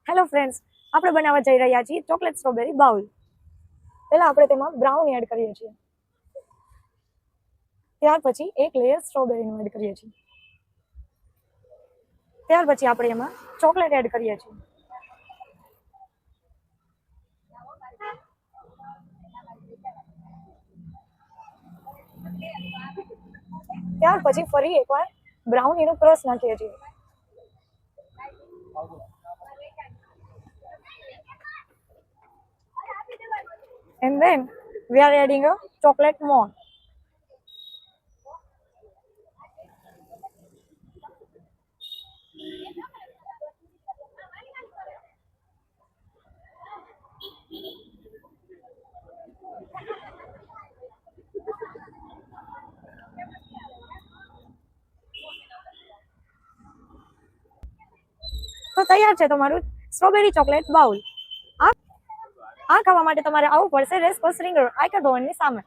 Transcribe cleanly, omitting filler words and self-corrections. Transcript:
Hello friends, આપણે બનાવવા જઈ રહ્યા છીએ ચોકલેટ સ્ટ્રોબેરી બાઉલ. પહેલા આપણે તેમાં બ્રાઉની એડ કરીએ છીએ. ત્યાર પછી એક લેયર સ્ટ્રોબેરીનું એડ કરીએ છીએ. ત્યાર પછી આપણે એમાં ચોકલેટ એડ કરીએ છીએ. ત્યાર પછી ફરી એકવાર બ્રાઉનીનું ક્રશ નાખીએ છીએ. And then we are adding a chocolate more. તો તૈયાર છે તમારું સ્ટ્રોબેરી ચોકલેટ બાઉલ. આ ખાવા માટે તમારે આવવું પડશે રેસકોર્સ રિંગ રોડ આયકર ભવનની સામે.